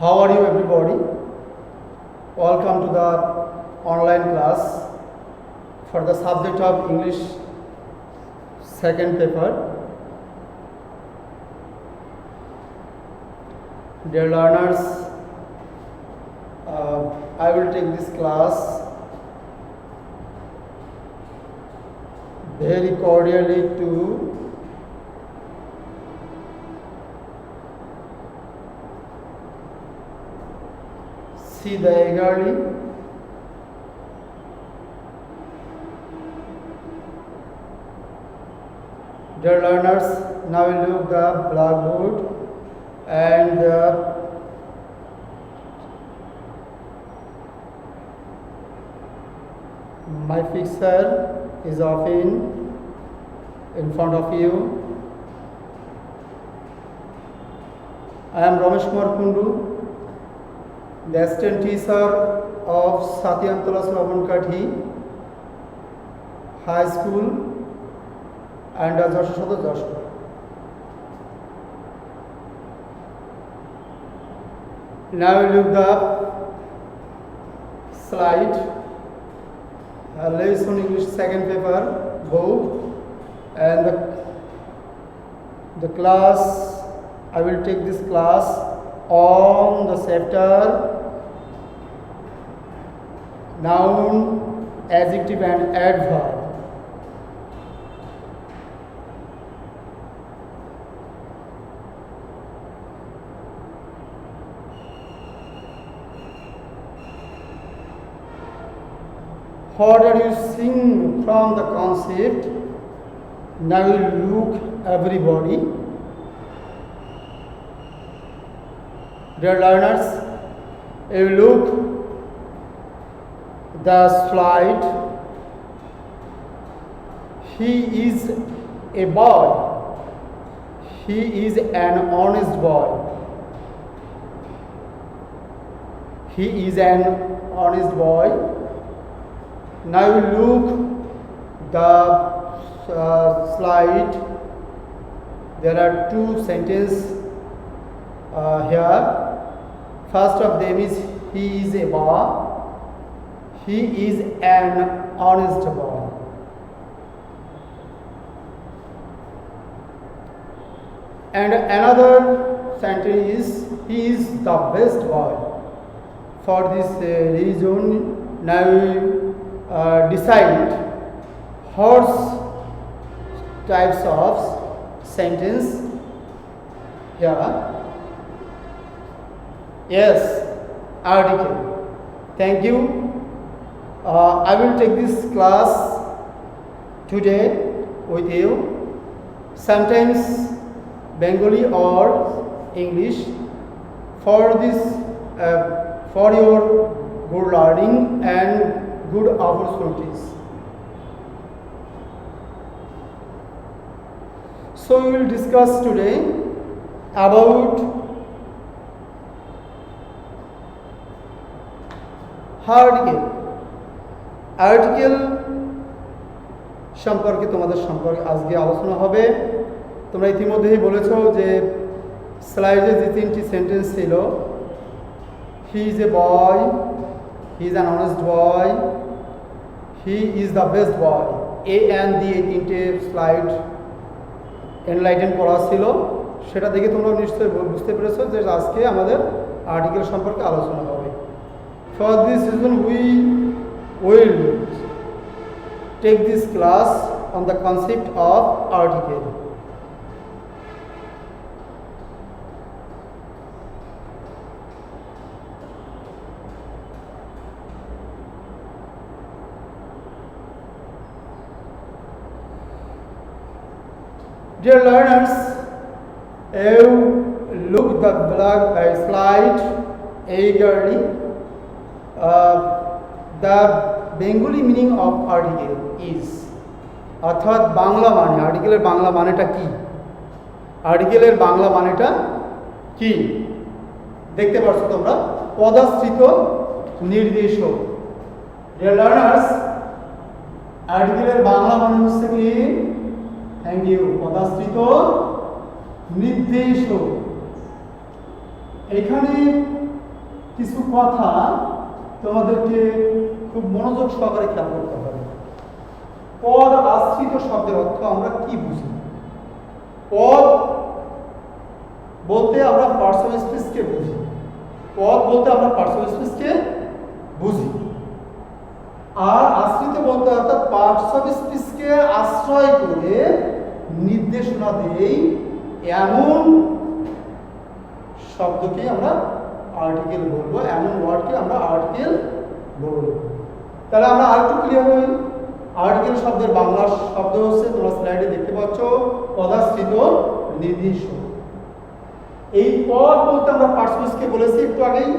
How are you, everybody? Welcome to the online class for the subject of English second paper. Dear learners, I will take this class very cordially to see the eagerly dear learners, now we look the blackboard and my fixer is off in front of you. I am Ramesh Kumar Kundu, the assistant teacher of Satyantala Sravankathi High School and Joshua Joshua. Now we look the slide, lesson English second paper book, and the class. I will take this class on the chapter noun, adjective and adverb. What are you seeing from the concept? Now you look everybody. Dear learners, you look the slide. He is a boy. He is an honest boy. He is an honest boy. Now you look the slide. There are two sentences here. First of them is he is a boy. He is an honest boy. And another sentence is he is the best boy. For this reason, now we decide what types of sentence here. Yes, article. Thank you. I will take this class today with you. Sometimes Bengali or English for this for your good learning and good opportunities. So we will discuss today about article. Article সম্পর্কে তোমাদের সম্পর্কে আজকে আলোচনা হবে। তোমরা ইতিমধ্যেই বলেছো যে স্লাইডে যে তিনটি সেন্টেন্স ছিল, he is a boy, he is an honest boy, he is the best boy, A and দি, এই তিনটে স্লাইড এনলাইটেন করা ছিল। সেটা দেখে তোমরা নিশ্চয়ই বুঝতে পেরেছো যে আজকে আমাদের আর্টিকেল সম্পর্কে আলোচনা হবে। For this reason we will take this class on the concept of article. Dear learners, you look the slide eagerly. The Bengali meaning of article is, অর্থাৎ বাংলা মানে আর্টিকেলের বাংলা মানেটা কি, আর্টিকেলের বাংলা মানেটা কি দেখতে পাচ্ছ তোমরা, পদাশ্রিত নির্দেশক। ডিয়ার লার্নার্স, আর্টিকেলের বাংলা মানে হচ্ছে কি, থ্যাংক ইউ, পদাশ্রিত নির্দেশক। এখানে কিছু কথা তোমাদেরকে খুব মনোযোগ সহকারে খেয়াল করতে হবে। পদ আশ্রিত শব্দের অর্থ আমরা কি বুঝি? পদ বলতে আমরা পার্টস অফ স্পিচকে বুঝি। পদ বলতে আমরা পার্টস অফ স্পিচকে বুঝি। আর আশ্রিত বলতে অর্থাৎ পার্টস অফ স্পিচকে আশ্রয় করে নির্দেশনা দেই এমন শব্দকে আমরা আর্টিকেল বলবো, এমন ওয়ার্ডকে আমরা আর্টিকেল বলবো। তাহলে আমরা আরেকটু ক্লিয়ার হই। আর্টিকেল শব্দের বাংলা শব্দ হচ্ছে, তোমরা স্লাইডে দেখতে পাচ্ছ, পদাশ্রিত নির্দিষ্ট। এই পদ বলতে আমরা পার্টস অফ স্পিচকে বলেছি একটু আগেই,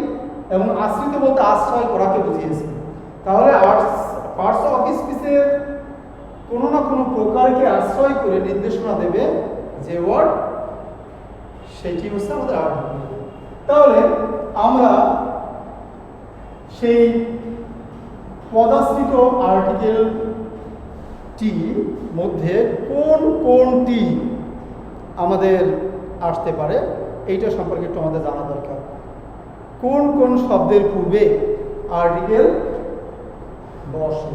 এবং আশ্রিত বলতে আশ্রয় করাকে বুঝিয়েছি। তাহলে পার্টস অফ স্পিচের কোনো না কোনো প্রকারকে আশ্রয় করে নির্দেশনা দেবে যে ওয়ার্ড, সেটি হচ্ছে আমাদের আর্টিকেল। তাহলে আমরা সেই পদাশ্রিত আর্টিকেলটি মধ্যে কোন কোনটি আমাদের আসতে পারে এইটা সম্পর্কে একটু আমাদের জানা দরকার। কোন কোন শব্দের পূর্বে আর্টিকেল বসে?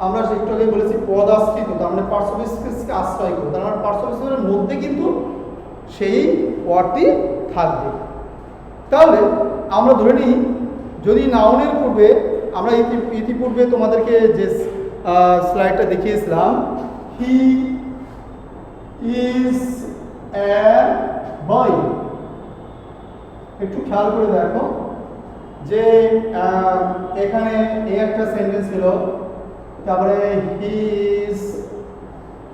আমরা একটু আগে বলেছি পদাশ্রিত, তার মানে পার্টস অফ স্পিচকে আশ্রয় করে, তার মানে পার্টস অফ স্পিচের মধ্যে কিন্তু সেই ওয়ার্ডটি থাকবে। তাহলে আমরা ধরে নিই, যদি নাউনের পূর্বে আমরা ইতিপূর্বে তোমাদেরকে যে স্লাইডটা দেখিয়েছিলাম, হি ইজ এ বয়, একটু খেয়াল করে দেখো যে এখানে এই একটা সেন্টেন্স ছিল, তারপরে হি ইজ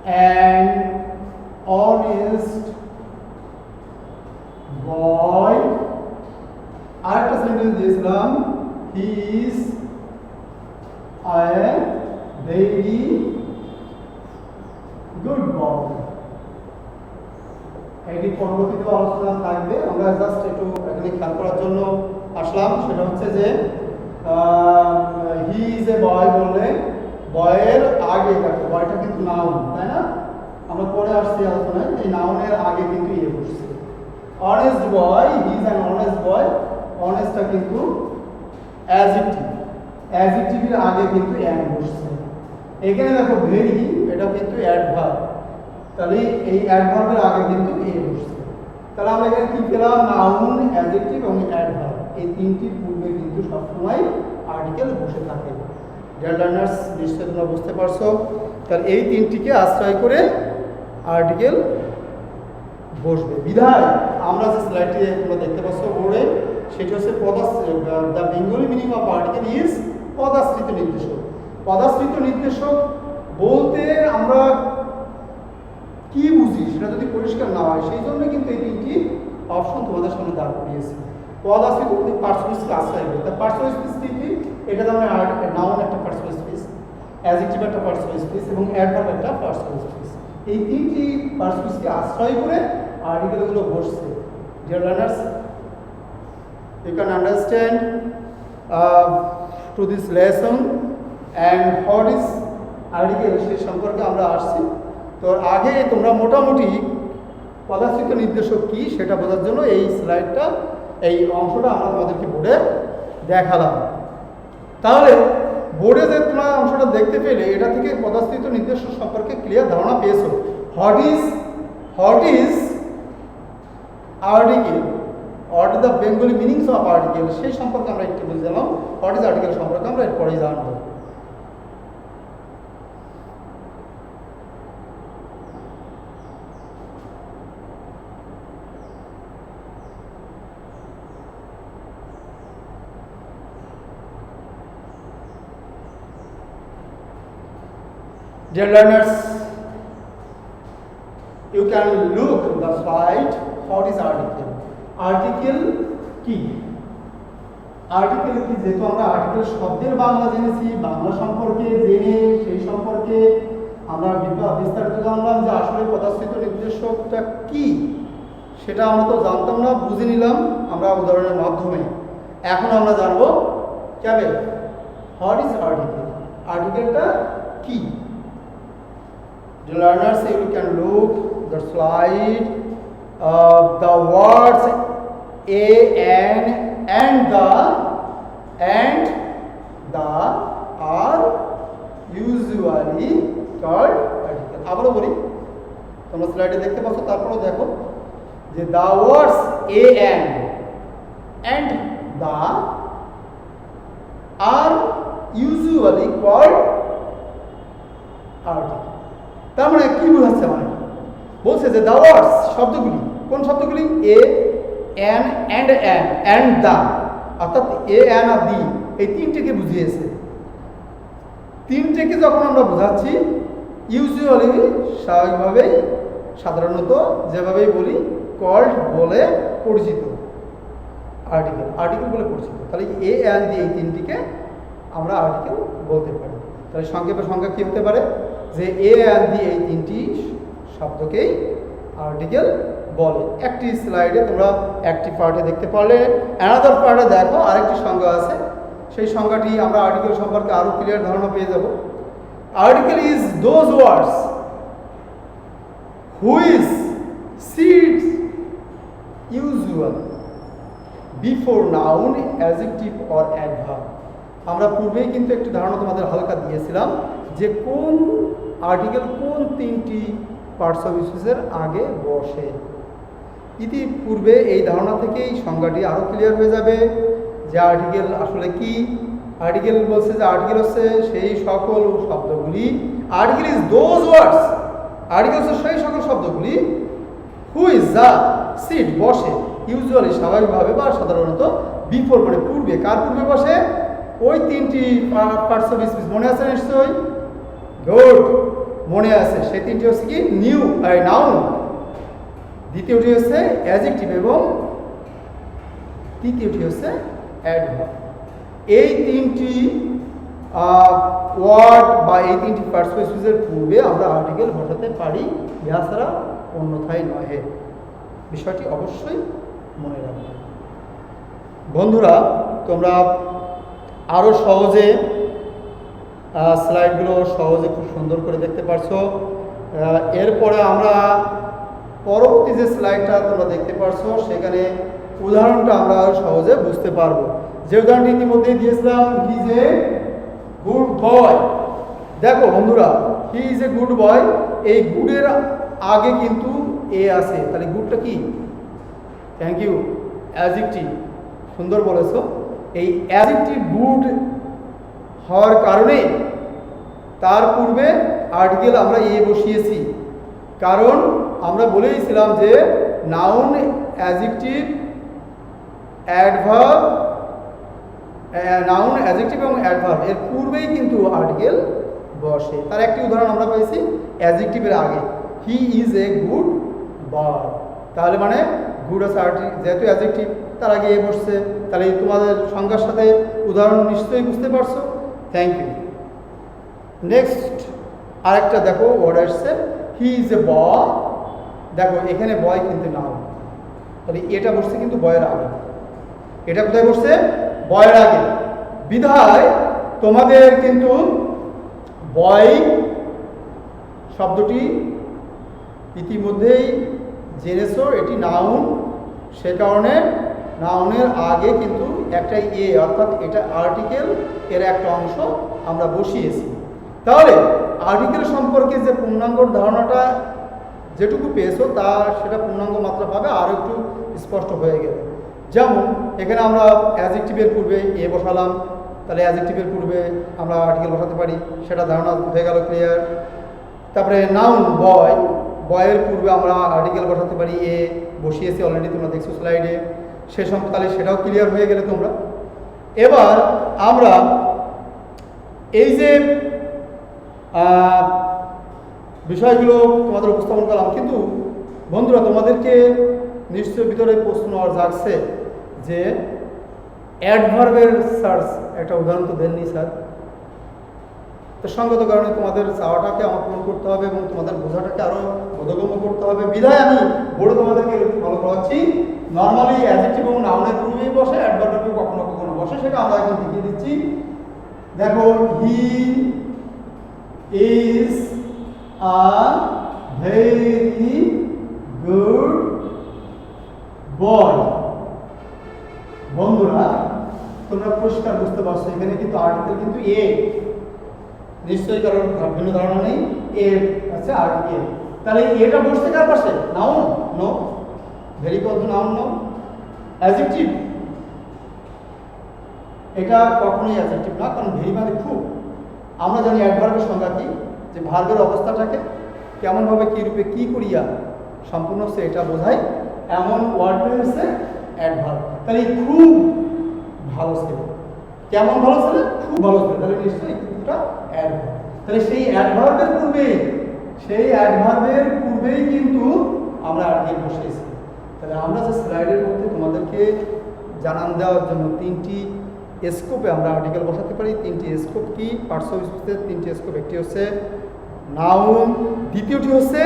অ্যান অনেস্ট বয়, আরেকটা সেন্টেন্স দিয়েছিলাম, হি ইজ আ ভেরি গুড বয়। এটি পরবর্তীতে আলোচনা থাকবে, আমরা জাস্ট একটু এখানে খেয়াল করার জন্য আসলাম। সেটা হচ্ছে যে হি ইজ এ বয় বললে বয়ের আগে দেখো, বয়টা কিন্তু নাউন, তাই না? আমরা পরে আসছি আলোচনায়, এই নাউনের আগে কিন্তু ইয়ে বসছে। Honest boy, he is an honest boy, অনেস্টটা কিন্তু অ্যাডজেক্টিভ, অ্যাডজেক্টিভের আগে কিন্তু অ্যান বসছে। এখানে দেখো ভেরি, এটা কিন্তু অ্যাডভার্ব, তাহলে এই অ্যাডভার্বের আগে কিন্তু এ বসছে। তাহলে আমরা এখানে কি পেলাম? নাউন, অ্যাডজেক্টিভ এবং অ্যাডভার্ব, এই তিনটির পূর্বে কিন্তু সবসময় আর্টিকেল বসে থাকে। ডিয়ার লার্নার্স, নিশ্চয়ই তোমরা বুঝতে পারছো। তাহলে এই তিনটিকে আশ্রয় করে আর্টিকেল বসবে। বিধায় আমরা যে স্লাইডটি তোমরা দেখতে পাচ্ছ বোর্ডে, সেটি হচ্ছে the Bengali meaning of article is পদাশ্রিত নির্দেশক। পদাশ্রিত নির্দেশক বলতে আমরা কি বুঝি সেটা যদি পরিষ্কার না হয়, সেই জন্য কিন্তু এই তিনটি অপশন তোমাদের সামনে দাঁড় করিয়েছি। পদাশ্রিত পার্টস অফ স্পিচকে আশ্রয় করে, তার পার্টস অফ স্পিচ কি? এটা যেমন নাউন একটা পার্টস অফ স্পিচ, অ্যাডজেক্টিভ একটা পার্টস অফ স্পিচ এবং অ্যাডভার্ব একটা পার্টস অফ স্পিচ। এই তিনটি পার্টস অফ স্পিচকে আশ্রয় করে আর্টিকেলগুলো বসছে। Dear learners, you can understand to this lesson and what is article সেই সম্পর্কে আমরা আসছি। তো আগে তোমরা মোটামুটি পদাশ্রিত নির্দেশক কি সেটা বোঝার জন্য এই স্লাইডটা, এই অংশটা আমরা তোমাদেরকে বোর্ডে দেখালাম। তাহলে বোর্ডে যে তোমরা অংশটা দেখতে পেলে, এটা থেকে পদাশ্রিত নির্দেশক সম্পর্কে ক্লিয়ার ধারণা পেয়েছো। What is article, what is the Bengali meanings of article, সেই সম্পর্কে আমরা একটু বুঝলাম। হোয়াট ইজ আর্টিকেল সম্পর্কে আমরা এরপরেই জানবো। Dear learners, you can look at the slide. What is article? Article কি? আর্টিকেল কি? যেহেতু আমরা আর্টিকেল শব্দের বাংলা জেনেছি, বাংলা সম্পর্কে জেনে সেই সম্পর্কে আমরা বিস্তারিত জানলাম যে আসলে পদাশ্রিত নির্দেশকটা কি, সেটা আমরা তো জানতাম না, বুঝে নিলাম আমরা উদাহরণের মাধ্যমে। এখন আমরা জানবো কেবে হোয়াট ইজ আর্টিকেল, আর্টিকেলটা কি। The learners, you can look the slide. The words a, an, and the are usually called article. আবারও বলি, তোমরা স্লাইডে দেখতে পাচ্ছ, তারপরে দেখো যে the words a and the are usually called article. তার মানে কি বোঝাচ্ছে? মানে বলছে যে the words শব্দগুলি, কোন শব্দগুলি? a and the, অর্থাৎ a and আর the, এই তিনটেকে বুঝিয়েছে। তিনটেকে যখন আমরা বোঝাচ্ছি, ইউজুয়ালি স্বাভাবিকভাবেই সাধারণত যেভাবেই বলি কল্ড বলে পরিচিত, আর্টিকেল বলে পরিচিত। তাহলে এ অ্যান্ড দি এই তিনটিকে আমরা আর্টিকেল বলতে পারি। তাহলে সংক্ষেপে কী হতে পারে? যে এ অ্যান্ড দি এই তিনটি শব্দকেই আর্টিকেল বলে। একটি স্লাইডে তোমরা একটি পার্টে দেখতে পারলে, অ্যানাদার পার্টে দেখো আরেকটি সংজ্ঞা আছে। সেই সংজ্ঞাটি আমরা আর্টিকেল সম্পর্কে আরও ক্লিয়ার ধারণা পেয়ে যাব। Article is those words which seeds usual before noun, adjective or adverb. আমরা পূর্বেই কিন্তু একটি ধারণা তোমাদের হালকা দিয়েছিলাম যে কোন আর্টিকেল কোন তিনটি পার্টস অফ স্পিচের আগে বসে। ইতিপূর্বে এই ধারণা থেকেই সংজ্ঞাটি আরও ক্লিয়ার হয়ে যাবে যে আর্টিকেল আসলে কি। আর্টিকেল বলছে যে আর্টিকেল হচ্ছে সেই সকল শব্দগুলি, article is those words, article হচ্ছে সেই সকল শব্দগুলি হুইচ যা সিট বসে, ইউজুয়ালি স্বাভাবিকভাবে বা সাধারণত, বিফোর মানে পূর্বে, কার পূর্বে বসে? ওই তিনটি পার্টস অফ স্পিচ মনে আছে নিশ্চয়ই? গুড, মনে আছে। সেই তিনটি হচ্ছে কি? নাউন, দ্বিতীয়টি হচ্ছে অ্যাডজেক্টিভ এবং তৃতীয়টি হচ্ছে অ্যাডভার্ব। এই তিনটি ওয়ার্ড বা এই তিনটি পার্টস অফ স্পিচের পূর্বে আমরা আর্টিকেল বসাতে পারি, ইহা ছাড়া অন্যথায় নহে। বিষয়টি অবশ্যই মনে রাখবে। বন্ধুরা, তোমরা আরও সহজে স্লাইডগুলো সহজে খুব সুন্দর করে দেখতে পারছো। এরপরে আমরা পরবর্তী যে স্লাইডটা তোমরা দেখতে পারছো সেখানে উদাহরণটা আমরা সহজে বুঝতে পারবো। যে উদাহরণটি ইতিমধ্যেই দিয়েছিলাম, he is a good boy. দেখো বন্ধুরা, he is a good boy, এই গুডের আগে কিন্তু এ আছে, তাহলে গুডটা কি? Thank you, adjective. সুন্দর বলেছো। এই অ্যাডজেক্টিভ গুড হওয়ার কারণে তার পূর্বে আর্টিকেল আমরা এ বসিয়েছি, কারণ আমরা বলেইছিলাম যে noun, adjective, adverb, noun, adjective এবং অ্যাডভার্ব এর পূর্বেই কিন্তু আর্টিকেল বসে। তার একটি উদাহরণ আমরা পেয়েছি অ্যাডজেক্টিভের আগে, he is a good boy. তাহলে মানে গুড আছে যেহেতু অ্যাডজেক্টিভ, তার আগে এ বসছে। তাহলে তোমাদের সংজ্ঞার সাথে উদাহরণ নিশ্চয়ই বুঝতে পারছো। Thank you. নেক্সট আরেকটা দেখো ওয়ার্ড আসছে, হি ইজ এ বয়। দেখো এখানে বয় কিন্তু নাউন, তাহলে এটা বসছে কিন্তু বয়ের আগে। এটা কোথায় বসছে? বয়ের আগে। বিধায় তোমাদের কিন্তু বয় শব্দটি ইতিমধ্যেই জেনেছো এটি নাউন, সে কারণে নাউনের আগে কিন্তু একটা এ, অর্থাৎ এটা আর্টিকেল এর একটা অংশ আমরা বসিয়েছি। তাহলে আর্টিকেল সম্পর্কে যে পূর্ণাঙ্গ ধারণাটা যেটুকু পেয়েছো তা সেটা পূর্ণাঙ্গ মাত্রা পাবে আরও একটু স্পষ্ট হয়ে গেল। যেমন এখানে আমরা অ্যাডজেক্টিভের পূর্বে এ বসালাম, তাহলে অ্যাডজেক্টিভের পূর্বে আমরা আর্টিকেল বসাতে পারি, সেটা ধারণা হয়ে গেল ক্লিয়ার। তারপরে নাউন বয়, বয়ের পূর্বে আমরা আর্টিকেল বসাতে পারি এ, বসিয়েছি অলরেডি, তোমরা দেখছো স্লাইডে। সে সম্পর্কে তাহলে সেটাও ক্লিয়ার হয়ে গেলে তোমরা। এবার আমরা এই যে বিষয়গুলো তোমাদের উপস্থাপন করলাম, কিন্তু বন্ধুরা তোমাদেরকে নিশ্চয় ভিতরে প্রশ্ন আর জাগছে যে অ্যাডভার্বের সার্চ একটা উদাহরণ তো দেননি স্যার। তো সঙ্গত কারণে তোমাদের চাওয়াটাকে আমার পূরণ করতে হবে এবং তোমাদের বোঝাটাকে আরও বোধগম্য করতে হবে। বিধায় আমি বোর্ডে তোমাদেরকে ফলো করাচ্ছি। নর্মালি অ্যাডজেক্টিভ এবং নাউনের পূর্বেই বসে, অ্যাডভার্বের কখনো কখনো বসে, সেটা আমরা এখন দেখিয়ে দিচ্ছি। দেখো, হি ইজ আ ভেরি গুড বয়। বন্ধুরা তোমরা পরিষ্কার বুঝতে পারছো এখানে কিন্তু আর্টিকেল কিন্তু এ, নিশ্চয়ই কারণ ভিন্ন ধারণা নেই, এ আছে আর্টিকেল। তাহলে এটা বসছে কার পাশে? Noun? No. Very call noun no. Adjective? এটা কখনোই অ্যাডজেক্টিভ না, কারণ ভেরি মানে খুব। আমরা জানি অ্যাডভার্বের সংজ্ঞা কি, যে ভার্বের অবস্থাটাকে কেমনভাবে কী রূপে কী করিয়া সম্পূর্ণ হচ্ছে এটা বোঝায়, এমন ওয়ার্ডটাই হচ্ছে অ্যাডভার্ব। তাহলে খুব ভালো ছিল, কেমন ভালো ছিল? খুব ভালো ছিল। তাহলে নিশ্চয়ই কিছুটা অ্যাডভার্ব। তাহলে সেই অ্যাডভার্বের পূর্বেই কিন্তু আমরা আর্টিকেল বসিয়েছি। তাহলে আমরা যে স্লাইডের মধ্যে তোমাদেরকে জানান দেওয়ার জন্য তিনটি স্কোপে আমরা আর্টিকেল বসাতে পারি। তিনটি স্কোপ কি? পার্টস অফ স্পিচের তিনটি স্কোপ। একটি হচ্ছে নাউন, দ্বিতীয়টি হচ্ছে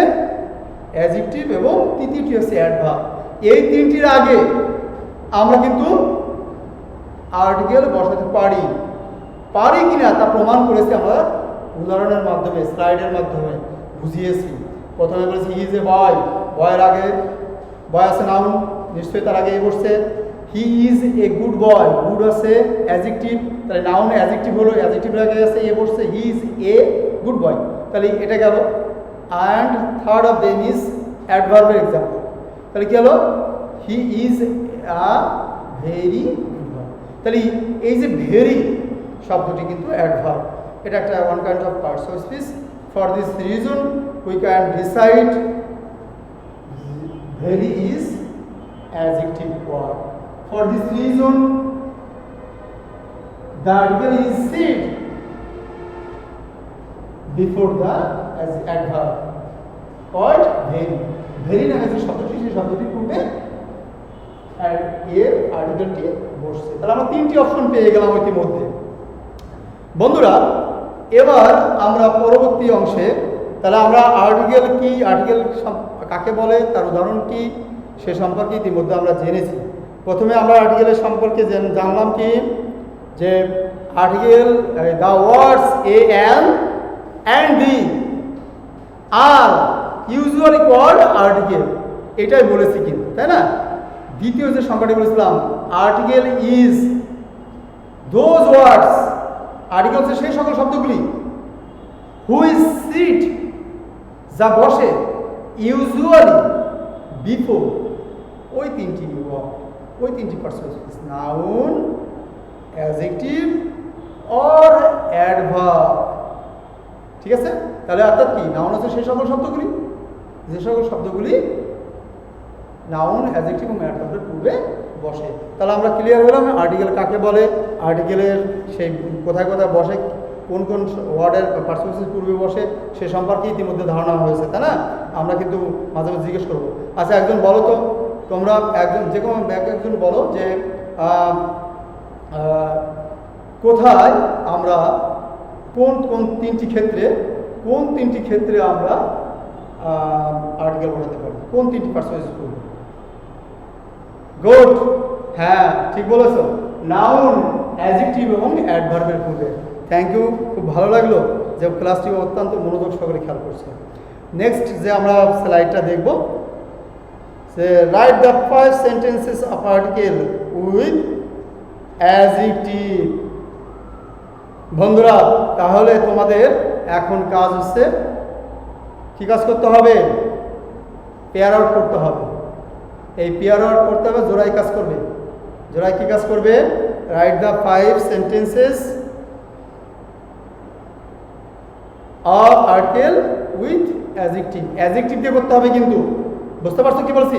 অ্যাডজেক্টিভ এবং তৃতীয়টি হচ্ছে অ্যাডভার্ব। এই তিনটির আগে আমরা কিন্তু আর্টিকেল বসাতে পারি কিনা তা প্রমাণ করেছি আমরা উদাহরণের মাধ্যমে, স্লাইডের মাধ্যমে বুঝিয়েছি। প্রথমে বলেছি হি ইজ এ বয়, বয়ের আগে বয় আছে নাউন, নিশ্চয়ই তার আগে এ বসছে। He is a good boy, good আছে অ্যাডজেক্টিভ, তাহলে নাউন অ্যাডজেক্টিভ হলো, অ্যাডজেক্টিভের আগে আছে এ বসছে, he is a good boy, তাহলে এটা গেল। And third of them is অ্যাডভার্বের এক্সাম্পল। তাহলে কি হলো? He is a very good boy. তাহলে এই যে ভেরি শব্দটি কিন্তু অ্যাডভার্ব, এটা একটা one kind of parts of speech. For this reason we can decide very is adjective word. For this reason the article is said before the as adverb called very. Very নামে যে শব্দটি, সেই শব্দটি পূর্বে এর আর্টিকেলটি বসছে। তাহলে আমরা তিনটি অপশন পেয়ে গেলাম ইতিমধ্যে। বন্ধুরা এবার আমরা পরবর্তী অংশে, তাহলে আমরা আর্টিকেল কি, আর্টিকেল কাকে বলে, তার উদাহরণ কি, সে সম্পর্কে ইতিমধ্যে আমরা জেনেছি। প্রথমে আমরা আর্টিকেলের সম্পর্কে জানলাম কি, যে article the words a and the are usually called article, এটাই বলেছি কিন্তু, তাই না? দ্বিতীয় যে সংখ্যাটি বলেছিলাম article is those words, article হচ্ছে সেই সকল শব্দগুলি হুইচ সিট, যা বসে, ইউজুয়ালি বিফোর, ওই তিনটি ওয়ার্ড, ওই তিনটি parts of speech, noun, adjective or adverb. ঠিক আছে? তাহলে অর্থাৎ কি, নাউন হচ্ছে সেই সকল শব্দগুলি, যে সকল শব্দগুলি নাউন, অ্যাডজেক্টিভ এবং অ্যাডভার্বের পূর্বে বসে। তাহলে আমরা ক্লিয়ার হলাম আর্টিকেল কাকে বলে, আর্টিকেলের সেই কোথায় কোথায় বসে, কোন কোন ওয়ার্ডের পার্টস অফ স্পিচ পূর্বে বসে, সে সম্পর্কে ইতিমধ্যে ধারণা হয়েছে, তাই না? আমরা কিন্তু মাঝে মাঝে জিজ্ঞেস করবো, আচ্ছা একজন বলো তো, তোমরা একজন যে কোনো একজন বলো যে কোথায় আমরা কোন কোন তিনটি ক্ষেত্রে আমরা আর্টিকেল বসাতে পারি, কোন তিনটি পার্টস অফ স্পিচ পূর্বে? গুড, হ্যাঁ ঠিক বলেছো, নাউন, অ্যাডজেক্টিভ এবং অ্যাডভার্বের পূর্বে। থ্যাংক ইউ, খুব ভালো লাগলো যে ক্লাসটি অত্যন্ত মনোযোগ সহকারে খেয়াল করছে। নেক্সট যে আমরা স্লাইডটা দেখব, সে write the first sentences of article with adjective. বন্ধুরা তাহলে তোমাদের এখন কাজ হচ্ছে, কি কাজ করতে হবে? পেয়ার আউট করতে হবে। এই পেয়ার আউট করতে হবে, জোড়াই কাজ করবে। জোড়াই কি কাজ করবে? Write the 5 sentences of article with adjective. Adjective দিয়ে করতে হবে কিন্তু, বুঝতে পারছো কি বলছি?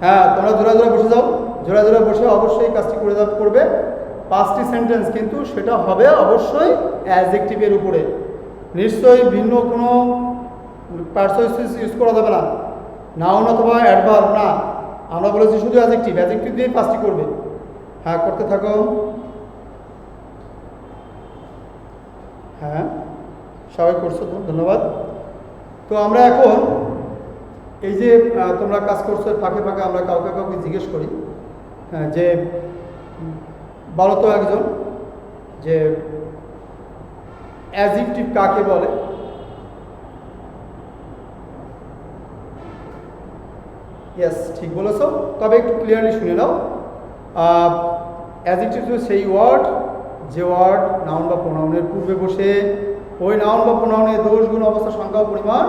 হ্যাঁ, তোমরা জোড়া জোড়া বসে যাও, জোড়া জোড়া বসে অবশ্যই কাজটি করবে। 5টি সেন্টেন্স কিন্তু সেটা হবে অবশ্যই অ্যাডজেক্টিভের উপরে, নিশ্চয়ই ভিন্ন কোনো পার্টস অফ স্পিচ ইউজ করা যাবে না, নাউন অথবা অ্যাডভার্ব না, আমরা বলেছি শুধু অ্যাডজেক্টিভ দিয়ে 5টি করবে। হ্যাঁ করতে থাকো। হ্যাঁ সবাই করছো তো, ধন্যবাদ। তো আমরা এখন এই যে তোমরা কাজ করছো, ফাঁকে ফাঁকে আমরা কাউকে জিজ্ঞেস করি, যে বলো তো একজন, যে অ্যাডজেক্টিভ কাকে বলে? ইয়েস ঠিক বলেছো, তবে একটু ক্লিয়ারলি শুনে নাও। অ্যাডজেক্টিভ সেই ওয়ার্ড যে ওয়ার্ড নাউন বা প্রোনাউনের পূর্বে বসে ওই নাউন বা প্রোনাউনের দোষ গুণ অবস্থা সংখ্যা ও পরিমাণ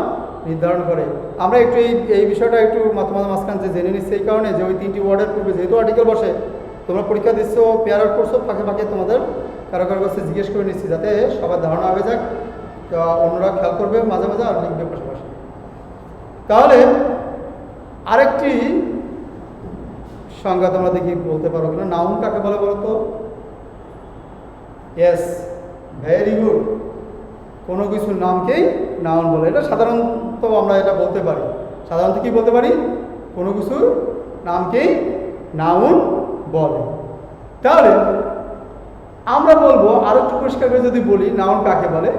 নির্ধারণ করে। আমরা একটু এই বিষয়টা একটু তোমাদের মাঝখানে যে জেনে নিচ্ছি এই কারণে যে ওই 3টি ওয়ার্ডের পূর্বে যেহেতু আর্টিকেল বসে, তোমরা পরীক্ষা দিচ্ছ, পেয়ার আউট করছো, ফাঁকে ফাঁকে তোমাদের কারো কাছে জিজ্ঞেস করে নিচ্ছি যাতে সবার ধারণা হয়ে যাক, অন্যরা খেয়াল করবে মাঝে মাঝে আর লিখবে পাশাপাশি। তাহলে আরেকটি সংজ্ঞা তোমরা দেখি বলতে পারো কিনা, নাউন কাকে বলে বলো তো? ইয়েস, ভেরি গুড, কোনো কিছুর নামকেই নাউন বলে। এটা সাধারণত আমরা এটা বলতে পারি, সাধারণত কি বলতে পারি? কোনো কিছুর নামকেই নাউন বলে। তাহলে আমরা বলবো আরো একটু পরিষ্কার করে যদি বলি নাউন কাকে বলে,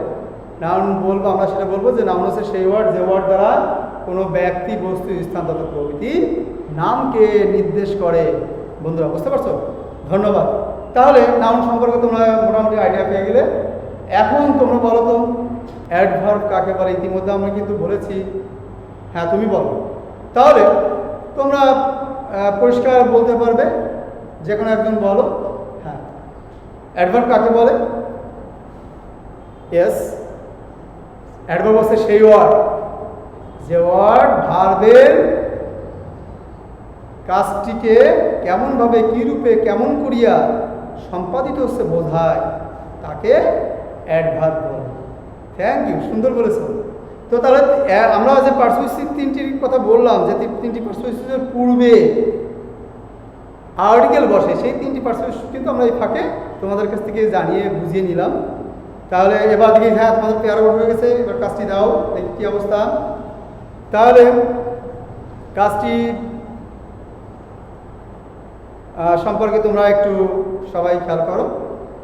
নাউন বলবো আমরা সেটা বলবো যে নাউন হচ্ছে সেই ওয়ার্ড যে ওয়ার্ড দ্বারা কোনো ব্যক্তি, বস্তু, স্থান তথা প্রভৃতি নামকে নির্দেশ করে। বন্ধুরা বুঝতে পারছো? ধন্যবাদ। তাহলে নাউন সম্পর্কে তোমরা মোটামুটি আইডিয়া পেয়ে গেলে। এখন তোমরা বলো তো অ্যাডভার্ব কাকে বলে? ইতিমধ্যে আমরা কিন্তু বলেছি। হ্যাঁ, তুমি বলো। তাহলে তোমরা পরিষ্কার বলতে পারবে, যে কোনো একজন বলো। হ্যাঁ, অ্যাডভার্ব কাকে বলে? ইয়েস, অ্যাডভার্ব হচ্ছে সেই ওয়ার্ড যে ওয়ার্ড ভার্বের কাজটিকে কেমনভাবে, কী রূপে, কেমন করিয়া সম্পাদিত হচ্ছে বোঝায়, তাকে অ্যাডভার্ব বলে। থ্যাংক ইউ, সুন্দর বলেছো। তো তাহলে আমরা যে পার্সুয়েসিভ 3টির কথা বললাম, যে 3টি পার্সুয়েসিভের পূর্বে আর্টিকেল বসে, সেই 3টি পার্সুয়েসিভ কিন্তু আমরা এই ফাঁকে তোমাদের কাছ থেকে জানিয়ে বুঝিয়ে নিলাম। তাহলে এবার দেখি, হ্যাঁ তোমাদের পেয়ার আউট হয়ে গেছে, এবার কাজটি দাও, দেখি কী অবস্থা। তাহলে কাজটি সম্পর্কে তোমরা একটু সবাই খেয়াল করো।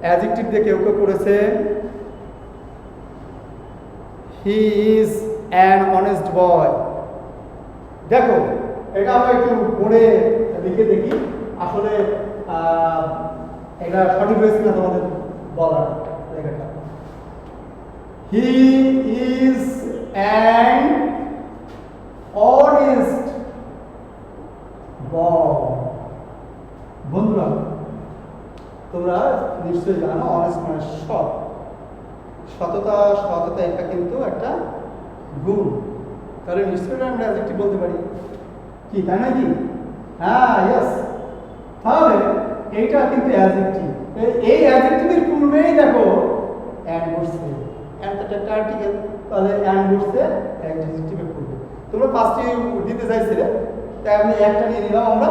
অ্যাডজেক্টিভ দিয়ে কেউ কেউ করেছে হি ইজ অ্যান অনেস্ট বয়। দেখো এটা আমরা একটু পড়ে লিখে দেখি আসলে এটা সঠিক হয়েছে না তোমাদের বলার লেখাটা। হি ইজ অ্যান অনেস্ট বয়। বন্ধুরা তোমরা নিশ্চয়ই জানো অনেস্ট মানে সৎ, সততা এটা কিন্তু একটা গুণ। তাহলে নিশ্চয়ই আমরা অ্যাডজেক্টিভ বলতে পারি, কি তাই না কি? হ্যাঁ, ইয়েস। তাহলে এইটা কিন্তু অ্যাডজেক্টিভ। এই অ্যাডজেক্টিভের পূর্বেই দেখো অ্যান্ড বসছে, অ্যান্ড একটা আর্টিকেল, তাহলে অ্যান্ড বসছে অ্যাডজেক্টিভের পূর্বে। তোমরা 5টি দিতে চাইছিলে, তাই আমি একটা নিয়ে নিলাম। আমরা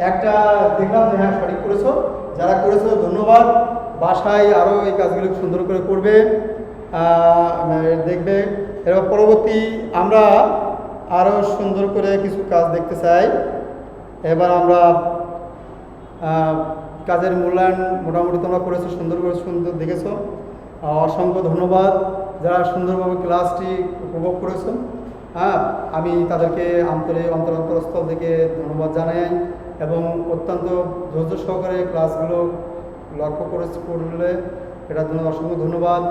একটা দেখলাম যে হ্যাঁ সঠিক করেছো। যারা করেছো ধন্যবাদ। বাসায় আরও এই কাজগুলো সুন্দর করে করবে, দেখবে। এবার পরবর্তী আমরা আরও সুন্দর করে কিছু কাজ দেখতে চাই। এবার আমরা কাজের মূল্যায়ন মোটামুটি তোমরা করেছো, সুন্দর করে সুন্দর দেখেছো। অসংখ্য ধন্যবাদ যারা সুন্দরভাবে ক্লাসটি উপভোগ করেছো। হ্যাঁ, আমি তাদেরকে অন্তরস্থল থেকে ধন্যবাদ জানাই এবং অত্যন্ত ধৈর্য সহকারে ক্লাসগুলো লক্ষ্য করলে এটার জন্য অসংখ্য ধন্যবাদ।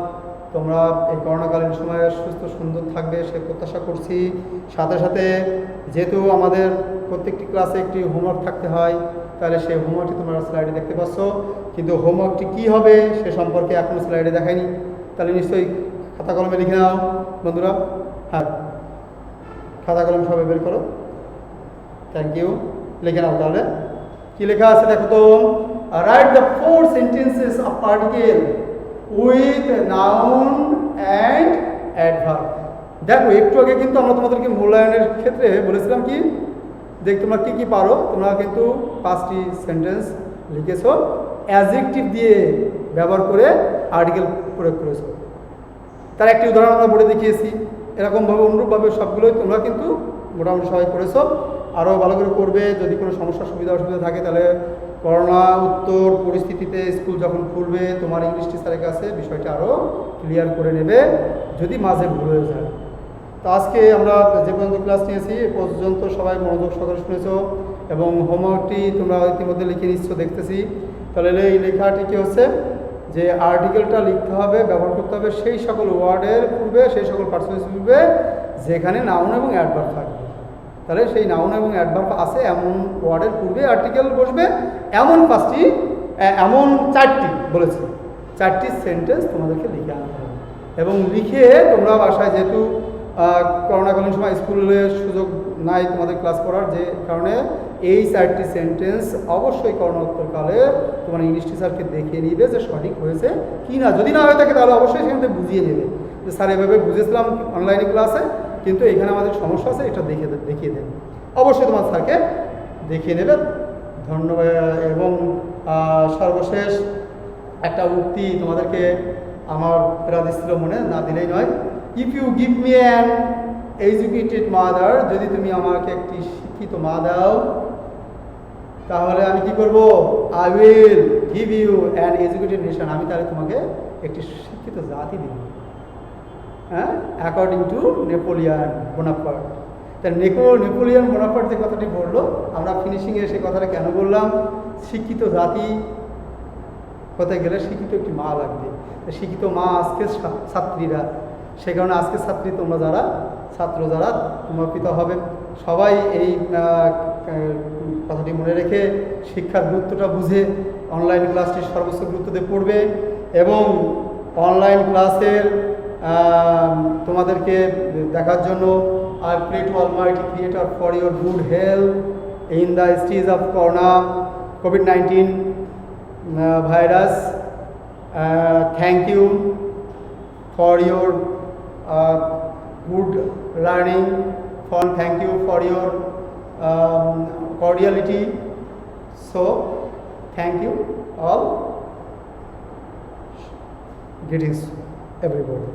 তোমরা এই করোনাকালীন সময়ে সুস্থ সুন্দর থাকবে সে প্রত্যাশা করছি। সাথে সাথে যেহেতু আমাদের প্রত্যেকটি ক্লাসে একটি হোমওয়ার্ক থাকতে হয়, তাহলে সেই হোমওয়ার্কটি তোমরা স্লাইডে দেখতে পাচ্ছ, কিন্তু হোমওয়ার্কটি কী হবে সে সম্পর্কে এখনও স্লাইডে দেখায়নি। তাহলে নিশ্চয়ই খাতা কলমে লিখে নাও বন্ধুরা। হ্যাঁ, খাতা কলম সবাই বের করো। থ্যাংক ইউ, লিখে নাও। তাহলে কি লেখা আছে দেখো তো, write the 4 sentences of article with noun and adverb। দেখো একটু আগে কিন্তু আমরা তোমাদেরকে মূল্যায়নের ক্ষেত্রে বলেছিলাম কি, দেখ তোমরা কি কি পারো। তোমরা কিন্তু 5টি সেন্টেন্স লিখেছো, অ্যাডজেক্টিভ দিয়ে ব্যবহার করে আর্টিকেল প্রয়োগ করেছো। তার একটি উদাহরণ আমরা বলে দেখিয়েছি। এরকমভাবে অনুরূপভাবে সবগুলোই তোমরা কিন্তু মোটামুটি সবাই করেছো। আরও ভালো করে করবে। যদি কোনো সমস্যা অসুবিধা থাকে তাহলে করোনা উত্তর পরিস্থিতিতে স্কুল যখন খুলবে তোমার ইংলিশ টিচারের কাছে বিষয়টা আরও ক্লিয়ার করে নেবে যদি মাঝে ভুল হয়ে যায়। তো আজকে আমরা যে পর্যন্ত ক্লাস নিয়েছি এ পর্যন্ত সবাই মনোযোগ সহকারে শুনেছো এবং হোমওয়ার্কটি তোমরা ইতিমধ্যে লিখে নিচ্ছ দেখতেছি। তাহলে এই লেখাটি কি হচ্ছে যে আর্টিকেলটা লিখতে হবে, ব্যবহার করতে হবে সেই সকল ওয়ার্ডের পূর্বে, সেই সকল পার্সনের পূর্বে যেখানে নাউন এবং অ্যাডভার্ব থাকবে। তাহলে সেই নাউন এবং অ্যাডভার্ব আছে এমন ওয়ার্ডের পূর্বে আর্টিকেল বসবে, এমন এমন 4টি বলেছে, 4টি সেন্টেন্স তোমাদেরকে লিখে আনতে হবে। এবং লিখে তোমরা বাসায়, যেহেতু করোনাকালীন সময় স্কুলে সুযোগ নাই তোমাদের ক্লাস করার, যে কারণে এই 4টি সেন্টেন্স অবশ্যই করোনোত্তরকালে তোমার ইংলিশ টিচারকে দেখিয়ে নিবে যে সঠিক হয়েছে কি না। যদি না হয়ে থাকে তাহলে অবশ্যই সেখান থেকে বুঝিয়ে নেবে যে স্যার এভাবে বুঝেছিলাম অনলাইনে ক্লাসে, কিন্তু এখানে আমাদের সমস্যা আছে, এটা দেখিয়ে দেন। অবশ্যই তোমার স্যারকে দেখিয়ে নেবে। ধন্যবাদ। এবং সর্বশেষ একটা উক্তি তোমাদেরকে আমার ফেরা দিচ্ছিল, মনে না দিলেই নয়। If you give me an educated mother, যদি তুমি আমাকে একটি শিক্ষিত মা দাও, তাহলে আমি কি করব? I will give you an educated nation, আমি তাহলে তোমাকে একটি শিক্ষিত জাতি দিব। হ্যাঁ, অ্যাকর্ডিং টু নেপোলিয়ান বোনাপার্ট। তা নেপোলিয়ান বোনাপার্ট যে কথাটি বললো, আমরা ফিনিশিংয়ে সেই কথাটা কেন বললাম? শিক্ষিত জাতি হতে গেলে শিক্ষিত একটি মা লাগবে। শিক্ষিত মা আজকের ছাত্রীরা, সে কারণে আজকের ছাত্রী তোমরা যারা ছাত্র যারা তোমরা পিতা হবে, সবাই এই কথাটি মনে রেখে শিক্ষার গুরুত্বটা বুঝে অনলাইন ক্লাসটি সর্বোচ্চ গুরুত্ব দিয়ে পড়বে। এবং অনলাইন ক্লাসের তোমাদেরকে দেখার জন্য I pray to Almighty Creator for your good health in the stage of COVID-19 virus. Thank you for your good learning. Thank you for your cordiality. So, thank you all. Greetings, everybody.